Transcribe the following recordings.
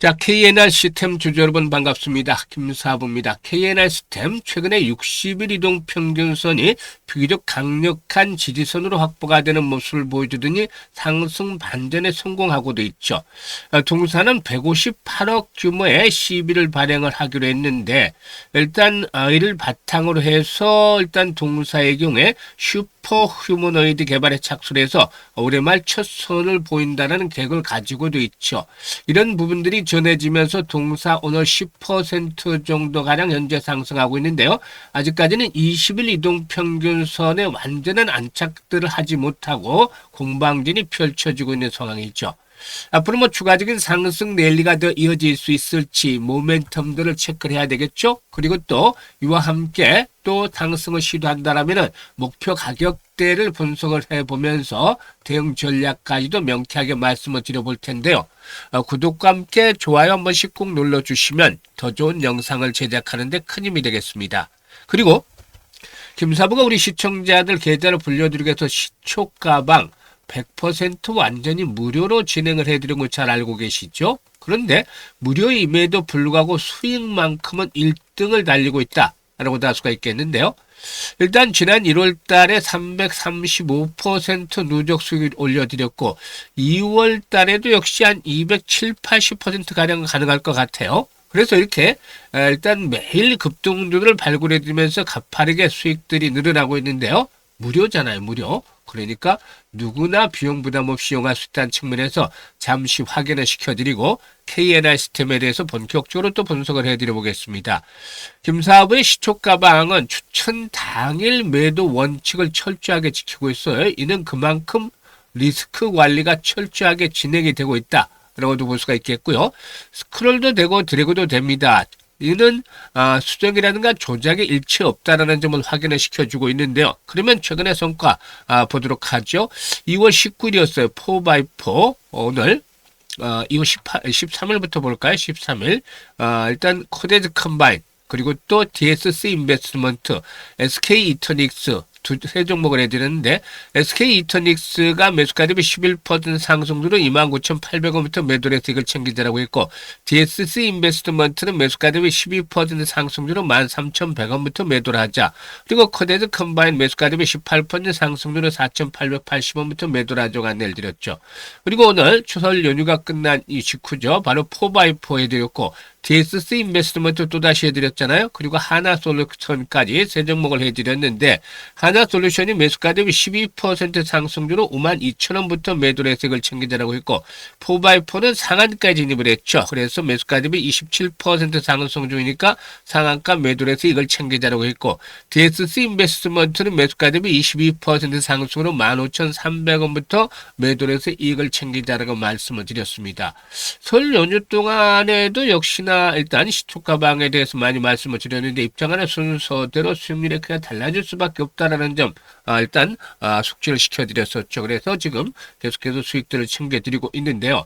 자, KNR 시스템 주주 여러분 반갑습니다. 김사부입니다. KNR 시스템 최근에 60일 이동 평균선이 비교적 강력한 지지선으로 확보가 되는 모습을 보여주더니 상승 반전에 성공하고도 있죠. 동사는 158억 규모의 시비를 발행을 하기로 했는데 일단 이를 바탕으로 해서 일단 동사의 경우에 슈퍼 휴머노이드 개발에 착수를 해서 올해 말 첫 선을 보인다는 계획을 가지고도 있죠. 이런 부분들이 전해지면서 동사 오늘 10% 정도 가량 현재 상승하고 있는데요. 아직까지는 20일 이동평균선에 완전한 안착들을 하지 못하고 공방전이 펼쳐지고 있는 상황이죠. 앞으로 뭐 추가적인 상승 랠리가 더 이어질 수 있을지 모멘텀들을 체크를 해야 되겠죠. 그리고 또 이와 함께 또 상승을 시도한다라면 목표 가격대를 분석을 해보면서 대응 전략까지도 명쾌하게 말씀을 드려볼 텐데요. 구독과 함께 좋아요 한 번씩 꼭 눌러주시면 더 좋은 영상을 제작하는 데 큰 힘이 되겠습니다. 그리고 김사부가 우리 시청자들 계좌를 불려드리기 위해서 시초가방 100% 완전히 무료로 진행을 해드린 거 잘 알고 계시죠? 그런데 무료임에도 불구하고 수익만큼은 1등을 달리고 있다 라고도 할 수가 있겠는데요. 일단 지난 1월 달에 335% 누적 수익을 올려드렸고 2월 달에도 역시 한 207, 80%가량 가능할 것 같아요. 그래서 이렇게 일단 매일 급등주를 발굴해드리면서 가파르게 수익들이 늘어나고 있는데요. 무료잖아요, 무료. 그러니까 누구나 비용 부담 없이 이용할 수 있다는 측면에서 잠시 확인을 시켜드리고 KNR 시스템에 대해서 본격적으로 또 분석을 해드려 보겠습니다. 김사부의 시초가방은 추천 당일 매도 원칙을 철저하게 지키고 있어요. 이는 그만큼 리스크 관리가 철저하게 진행이 되고 있다 라고도 볼 수가 있겠고요. 스크롤도 되고 드래그도 됩니다. 이는 수정이라든가 조작의 일치 없다라는 점을 확인을 시켜주고 있는데요. 그러면 최근의 성과 보도록 하죠. 2월 19일이었어요. 4x4 오늘 2월 13일부터 볼까요? 13일 일단 코데드 컴바인 그리고 또 DSC 인베스트먼트, SK 이터닉스 세 종목을 해드렸는데 SK 이터닉스가 매수가 대비 11% 상승으로 29,800원부터 매도를 해서 이걸 챙기자라고 했고 DSC 인베스트먼트는 매수가 대비 12% 상승으로 13,100원부터 매도를 하자. 그리고 코데드 컴바인 매수가 대비 18% 상승으로 4,880원부터 매도를 하자고 안내를 드렸죠. 그리고 오늘 추설 연휴가 끝난 이 직후죠. 바로 4x4 해드렸고 DSC 인베스트먼트 또다시 해드렸잖아요. 그리고 하나솔루션까지 세 종목을 해드렸는데 하나솔루션이 매수가 대비 12% 상승률로 52,000원부터 매도를 해서 이걸 챙기자라고 했고 4x4는 상한가에 진입을 했죠. 그래서 매수가 대비 27% 상승 중이니까 상한가 매도를 해서 이걸 챙기자라고 했고 DSC 인베스트먼트는 매수가 대비 22% 상승으로 15,300원부터 매도를 해서 이걸 챙기자라고 말씀을 드렸습니다. 설 연휴 동안에도 역시나 일단 시초가방에 대해서 많이 말씀을 드렸는데 입장하는 순서대로 수익률이 그냥 달라질 수밖에 없다라는 점 일단 숙지를 시켜드렸었죠. 그래서 지금 계속해서 수익들을 챙겨드리고 있는데요.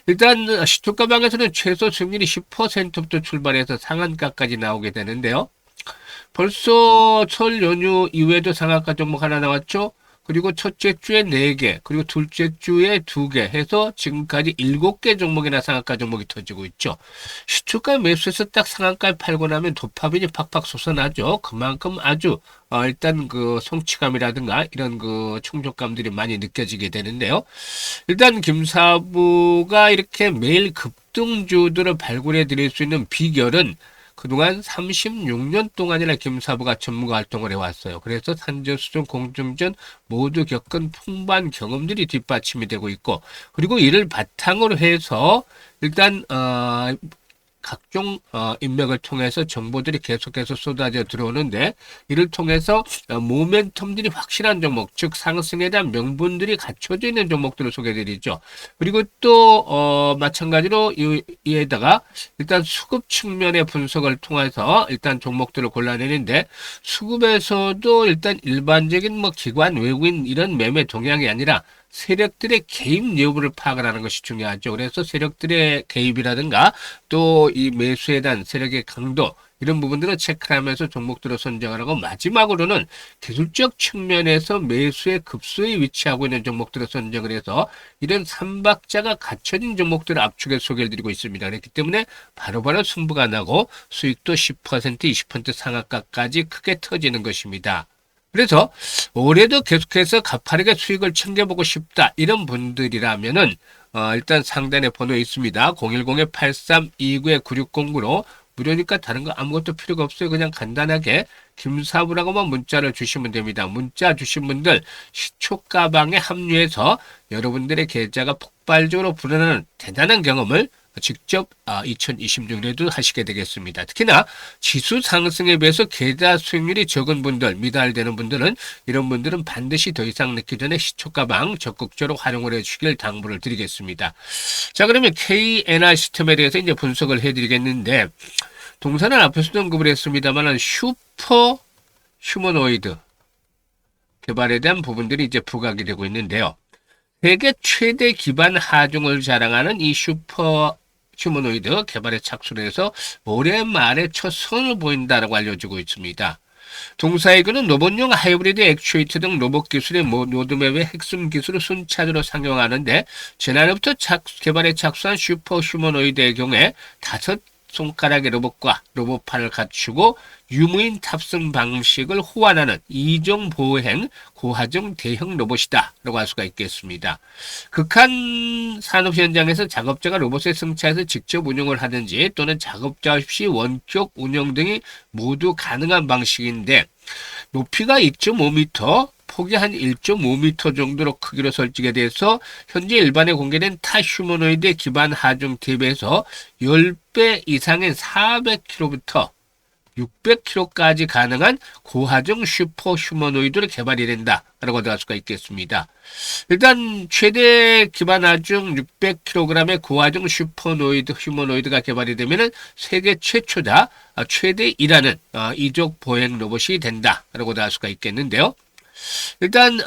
일단 시초가방에서는 최소 수익률이 10%부터 출발해서 상한가까지 나오게 되는데요. 벌써 설 연휴 이후에도 상한가 종목 하나 나왔죠. 그리고 첫째 주에 4개, 그리고 둘째 주에 2개 해서 지금까지 7개 종목이나 상한가 종목이 터지고 있죠. 시초가 매수해서 딱 상한가에 팔고 나면 도파민이 팍팍 솟아나죠. 그만큼 아주 일단 그 성취감이라든가 이런 그 충족감들이 많이 느껴지게 되는데요. 일단 김사부가 이렇게 매일 급등주들을 발굴해 드릴 수 있는 비결은 그동안 36년 동안이나 김사부가 전문가 활동을 해왔어요. 그래서 산전수전, 공중전 모두 겪은 풍부한 경험들이 뒷받침이 되고 있고 그리고 이를 바탕으로 해서 일단 각종 인맥을 통해서 정보들이 계속해서 쏟아져 들어오는데 이를 통해서 모멘텀들이 확실한 종목, 즉 상승에 대한 명분들이 갖춰져 있는 종목들을 소개해드리죠. 그리고 또 마찬가지로 이에다가 일단 수급 측면의 분석을 통해서 일단 종목들을 골라내는데 수급에서도 일단 일반적인 뭐 기관, 외국인 이런 매매 동향이 아니라 세력들의 개입 여부를 파악을 하는 것이 중요하죠. 그래서 세력들의 개입이라든가 또 이 매수에 대한 세력의 강도 이런 부분들을 체크를 하면서 종목들을 선정을 하고 마지막으로는 기술적 측면에서 매수의 급소에 위치하고 있는 종목들을 선정을 해서 이런 삼박자가 갖춰진 종목들을 압축해 소개를 드리고 있습니다. 그렇기 때문에 바로바로 승부가 나고 수익도 10%, 20% 상한가까지 크게 터지는 것입니다. 그래서 올해도 계속해서 가파르게 수익을 챙겨보고 싶다 이런 분들이라면은 일단 상단에 번호 있습니다. 010-8329-9609로 무료니까 다른 거 아무것도 필요가 없어요. 그냥 간단하게 김사부라고만 문자를 주시면 됩니다. 문자 주신 분들 시초가방에 합류해서 여러분들의 계좌가 폭발적으로 불어나는 대단한 경험을 직접 2026년에도 하시게 되겠습니다. 특히나 지수 상승에 비해서 계좌 수익률이 적은 분들, 미달되는 분들은 이런 분들은 반드시 더 이상 넣기 전에 시초가방 적극적으로 활용을 해주시길 당부를 드리겠습니다. 자, 그러면 KNR 시스템에 대해서 이제 분석을 해드리겠는데 동사는 앞에서도 언급을 했습니다만 슈퍼 휴머노이드 개발에 대한 부분들이 이제 부각이 되고 있는데요. 세계 최대 기반 하중을 자랑하는 이 슈퍼 휴머노이드 개발에 착수를 해서 올해 말에 첫 선을 보인다라고 알려지고 있습니다. 동사이그는 로봇용 하이브리드 액추에이터 등 로봇 기술의 로드맵의 핵심 기술을 순차적으로 상용하는데 지난해부터 개발에 착수한 슈퍼 휴머노이드의 경우에 5손가락의 로봇과 로봇팔을 갖추고 유무인 탑승 방식을 호환하는 이종 보행 고하중 대형 로봇이다 라고 할 수가 있겠습니다. 극한 산업 현장에서 작업자가 로봇에 승차해서 직접 운영을 하든지 또는 작업자 없이 원격 운영 등이 모두 가능한 방식인데 높이가 2.5m, 폭이 한 1.5m 정도로 크기로 설치가 돼서 현재 일반에 공개된 타 휴머노이드 기반 하중 대비해서 10배 이상의 400km부터 600km까지 가능한 고하중 슈퍼 휴머노이드를 개발이 된다라고 할 수가 있겠습니다. 일단 최대 기반 하중 600kg의 고하중 휴머노이드가 개발이 되면은 세계 최초다, 최대 1하는 이족 보행 로봇이 된다라고 할 수가 있겠는데요. 일단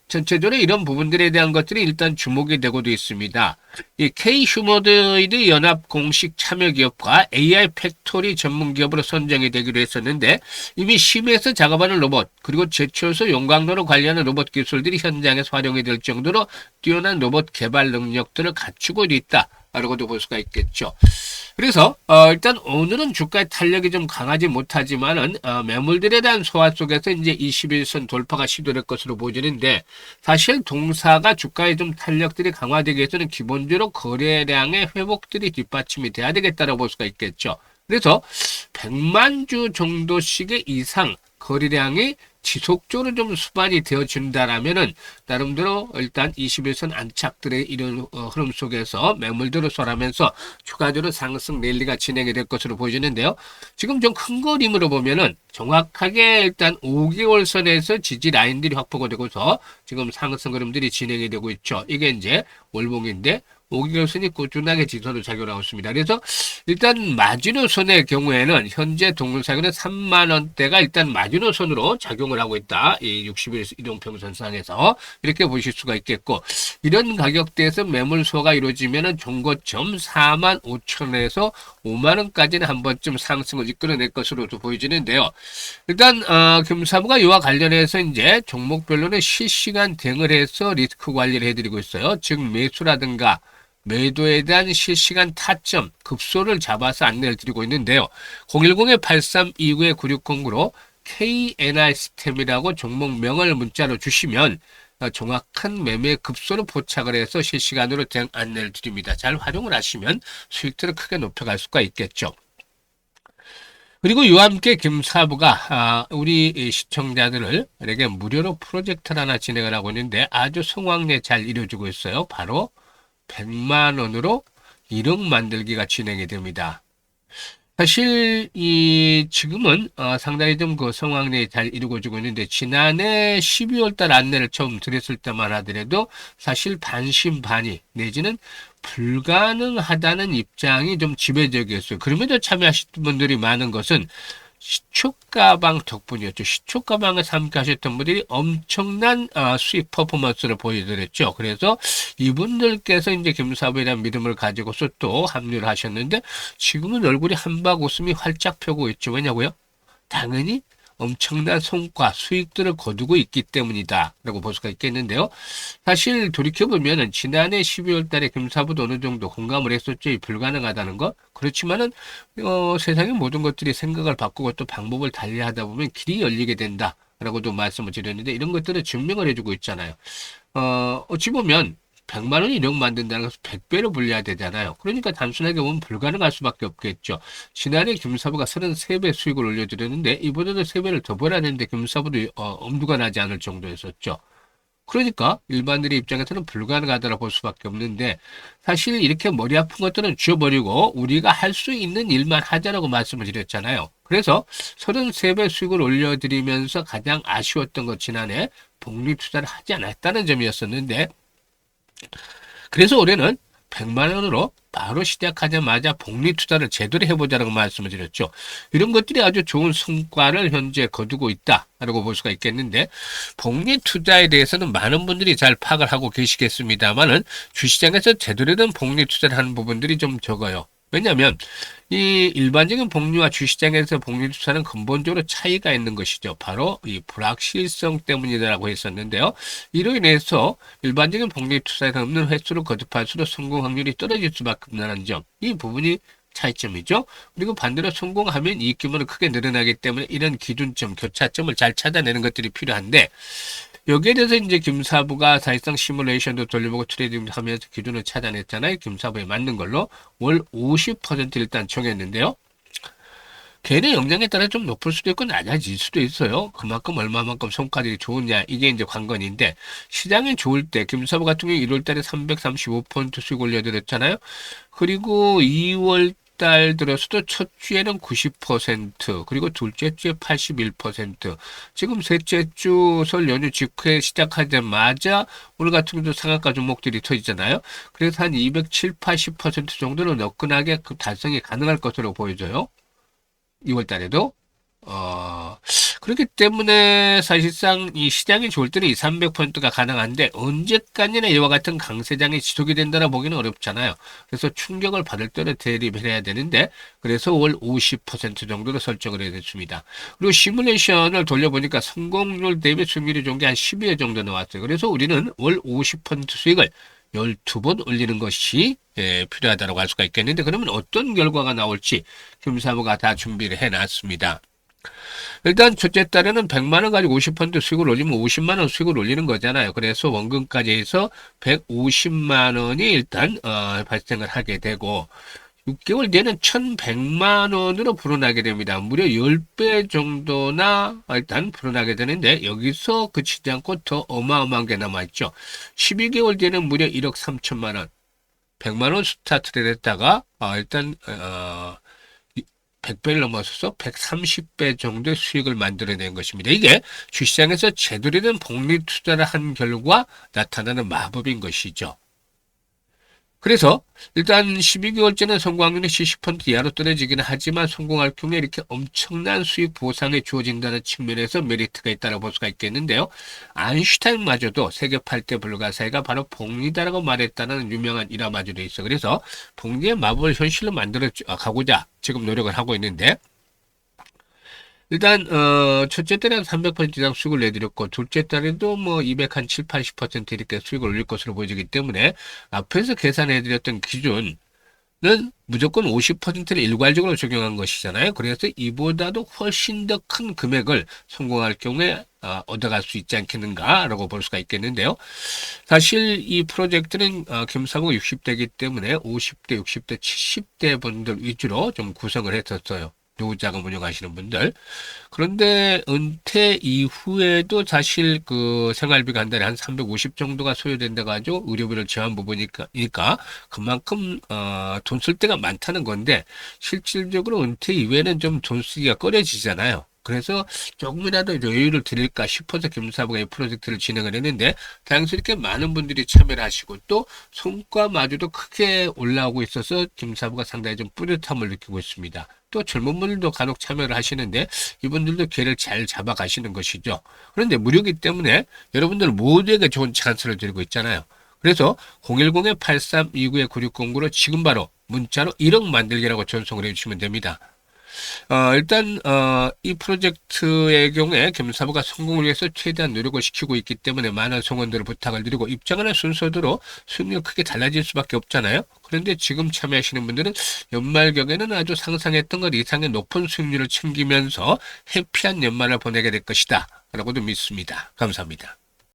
전체적으로 이런 부분들에 대한 것들이 일단 주목이 되고도 있습니다. 이 K-휴머노이드 연합 공식 참여 기업과 AI 팩토리 전문 기업으로 선정이 되기로 했었는데 이미 심해에서 작업하는 로봇 그리고 제초소 용광로를 관리하는 로봇 기술들이 현장에서 활용이 될 정도로 뛰어난 로봇 개발 능력들을 갖추고 있다라고도 볼 수가 있겠죠. 그래서 일단 오늘은 주가의 탄력이 좀 강하지 못하지만은 매물들에 대한 소화 속에서 이제 21선 돌파가 시도될 것으로 보이는데 사실 동사가 주가의 좀 탄력들이 강화되기 위해서는 기본적으로 거래량의 회복들이 뒷받침이 돼야 되겠다라고 볼 수가 있겠죠. 그래서 100만 주 정도씩의 이상 거래량이 지속적으로 좀 수반이 되어준다라면은 나름대로 일단 21선 안착들의 이런 흐름 속에서 매물들을 쏠하면서 추가적으로 상승 랠리가 진행이 될 것으로 보여지는데요. 지금 좀 큰 그림으로 보면은 정확하게 일단 5개월 선에서 지지 라인들이 확보가 되고서 지금 상승 흐름들이 진행이 되고 있죠. 이게 이제 월봉인데 5개월선이 꾸준하게 지선으로 작용하고 있습니다. 그래서 일단 마지노선의 경우에는 현재 동물사기는 3만원대가 일단 마지노선으로 작용을 하고 있다. 이 60일 이동평선상에서 이렇게 보실 수가 있겠고 이런 가격대에서 매물소가 이루어지면 종고점 45,000원에서 5만원까지는 한 번쯤 상승을 이끌어낼 것으로도 보여지는데요. 일단 금사부가 이와 관련해서 이제 종목별로는 실시간 대응을 해서 리스크 관리를 해드리고 있어요. 즉 매수라든가 매도에 대한 실시간 타점, 급소를 잡아서 안내를 드리고 있는데요. 010-8329-9609로 KNR 시스템이라고 종목명을 문자로 주시면 정확한 매매 급소를 포착을 해서 실시간으로 대응 안내를 드립니다. 잘 활용을 하시면 수익들을 크게 높여갈 수가 있겠죠. 그리고 이와 함께 김사부가 우리 시청자들에게 무료로 프로젝트를 하나 진행을 하고 있는데 아주 성황리에 잘 이루어지고 있어요. 바로 100만 원으로 1억 만들기가 진행이 됩니다. 사실 지금은 상당히 좀 그 성황리에 잘 이루어지고 있는데 지난해 12월 달 안내를 처음 드렸을 때만 하더라도 사실 반신반의 내지는 불가능하다는 입장이 좀 지배적이었어요. 그럼에도 참여하신 분들이 많은 것은 시초가방 덕분이었죠. 시초가방을 함께하셨던 분들이 엄청난 수익 퍼포먼스를 보여드렸죠. 그래서 이분들께서 이제 김사부에 대한 믿음을 가지고서 또 합류를 하셨는데 지금은 얼굴이 한박 웃음이 활짝 펴고 있죠. 왜냐고요? 당연히 엄청난 성과, 수익들을 거두고 있기 때문이다 라고 볼 수가 있겠는데요. 사실 돌이켜보면 지난해 12월 달에 김사부도 어느 정도 공감을 했었죠. 이 불가능하다는 거. 그렇지만은 세상의 모든 것들이 생각을 바꾸고 또 방법을 달리하다 보면 길이 열리게 된다 라고도 말씀을 드렸는데 이런 것들을 증명을 해주고 있잖아요. 어찌 보면 100만 원이 1억 만든다는 것은 100배로 불려야 되잖아요. 그러니까 단순하게 보면 불가능할 수밖에 없겠죠. 지난해 김사부가 33배 수익을 올려드렸는데 이번에도 3배를 더 벌었는데 김사부도 엄두가 나지 않을 정도였었죠. 그러니까 일반인의 입장에서는 불가능하다고 볼 수밖에 없는데 사실 이렇게 머리 아픈 것들은 지워버리고 우리가 할 수 있는 일만 하자라고 말씀을 드렸잖아요. 그래서 33배 수익을 올려드리면서 가장 아쉬웠던 것 지난해 복리 투자를 하지 않았다는 점이었었는데 그래서 올해는 100만 원으로 바로 시작하자마자 복리 투자를 제대로 해보자라고 말씀을 드렸죠. 이런 것들이 아주 좋은 성과를 현재 거두고 있다라고 볼 수가 있겠는데 복리 투자에 대해서는 많은 분들이 잘 파악을 하고 계시겠습니다만은 주시장에서 제대로 된 복리 투자를 하는 부분들이 좀 적어요. 왜냐하면 이 일반적인 복리와 주시장에서 복리 투자는 근본적으로 차이가 있는 것이죠. 바로 이 불확실성 때문이라고 했었는데요. 이로 인해서 일반적인 복리 투자에서 없는 횟수를 거듭할수록 성공 확률이 떨어질 수밖에 없다는 점. 이 부분이 차이점이죠. 그리고 반대로 성공하면 이익 규모는 크게 늘어나기 때문에 이런 기준점, 교차점을 잘 찾아내는 것들이 필요한데 여기에 대해서 이제 김사부가 사실상 시뮬레이션도 돌려보고 트레이딩 하면서 기준을 찾아냈잖아요. 김사부에 맞는 걸로 월 50% 일단 정했는데요. 개인의 역량에 따라 좀 높을 수도 있고 낮아질 수도 있어요. 그만큼 얼마만큼 성과들이 좋으냐 이게 이제 관건인데 시장이 좋을 때 김사부 같은 경우 1월 달에 335% 수익 올려드렸잖아요. 그리고 2월 달 들어서도 첫 주에는 90% 그리고 둘째 주에 81% 지금 셋째 주 설 연휴 직후에 시작하자마자 오늘 같은 경우도 상한가 종목들이 터지잖아요. 그래서 한 207, 80% 정도는 너끈하게 그 달성이 가능할 것으로 보여져요. 2월 달에도. 그렇기 때문에 사실상 이 시장이 좋을 때는 2, 300%가 가능한데 언제까지나 이와 같은 강세장이 지속이 된다라 보기는 어렵잖아요. 그래서 충격을 받을 때는 대립을 해야 되는데 그래서 월 50% 정도로 설정을 해야 됐습니다. 그리고 시뮬레이션을 돌려보니까 성공률 대비 수익률이 좋은 게 한 12회 정도 나왔어요. 그래서 우리는 월 50% 수익을 12번 올리는 것이 필요하다고 할 수가 있겠는데 그러면 어떤 결과가 나올지 김사부가 다 준비를 해놨습니다. 일단 첫째 달에는 100만 원 가지고 50% 수익을 올리면 50만 원 수익을 올리는 거잖아요. 그래서 원금까지 해서 150만 원이 일단 발생을 하게 되고 6개월 뒤에는 1100만 원으로 불어나게 됩니다. 무려 10배 정도나 일단 불어나게 되는데 여기서 그치지 않고 더 어마어마한 게 남아있죠. 12개월 뒤에는 무려 1억 3천만 원. 100만 원 스타트를 했다가 일단 100배를 넘어서서 130배 정도의 수익을 만들어낸 것입니다. 이게 주시장에서 제대로 된 복리 투자를 한 결과 나타나는 마법인 것이죠. 그래서 일단 12개월째는 성공 확률이 70% 이하로 떨어지기는 하지만 성공할 경우에 이렇게 엄청난 수익 보상이 주어진다는 측면에서 메리트가 있다고 볼 수가 있겠는데요. 아인슈타인마저도 세계 8대 불가사의가 바로 복리다라고 말했다는 유명한 일화마저도 있어. 그래서 복리의 마법을 현실로 만들어 가고자 지금 노력을 하고 있는데 일단 첫째 달에는 300% 이상 수익을 내드렸고 둘째 달에도 뭐 207, 80% 이렇게 수익을 올릴 것으로 보여지기 때문에 앞에서 계산해드렸던 기준은 무조건 50%를 일괄적으로 적용한 것이잖아요. 그래서 이보다도 훨씬 더 큰 금액을 성공할 경우에 얻어갈 수 있지 않겠는가라고 볼 수가 있겠는데요. 사실 이 프로젝트는 김사부가 60대이기 때문에 50대, 60대, 70대 분들 위주로 좀 구성을 했었어요. 노후자금 운영하시는 분들. 그런데 은퇴 이후에도 사실 그 생활비가 한 달에 한 350 정도가 소요된다고 하죠. 의료비를 제한 부분이니까 그만큼 돈 쓸 때가 많다는 건데 실질적으로 은퇴 이후에는 좀 돈 쓰기가 꺼려지잖아요. 그래서 조금이라도 여유를 드릴까 싶어서 김사부가 이 프로젝트를 진행을 했는데 다행스럽게 많은 분들이 참여를 하시고 또 성과마저도 크게 올라오고 있어서 김사부가 상당히 좀 뿌듯함을 느끼고 있습니다. 또 젊은 분들도 간혹 참여를 하시는데 이분들도 기회를 잘 잡아가시는 것이죠. 그런데 무료이기 때문에 여러분들 모두에게 좋은 찬스를 드리고 있잖아요. 그래서 010-8329-9609로 지금 바로 문자로 1억 만들기라고 전송을 해주시면 됩니다. 일단 이 프로젝트의 경우에 겸사부가 성공을 위해서 최대한 노력을 시키고 있기 때문에 많은 성원들을 부탁을 드리고 입장하는 순서대로 수익률이 크게 달라질 수밖에 없잖아요. 그런데 지금 참여하시는 분들은 연말 경에는 아주 상상했던 것 이상의 높은 수익률을 챙기면서 해피한 연말을 보내게 될 것이다 라고도 믿습니다. 감사합니다.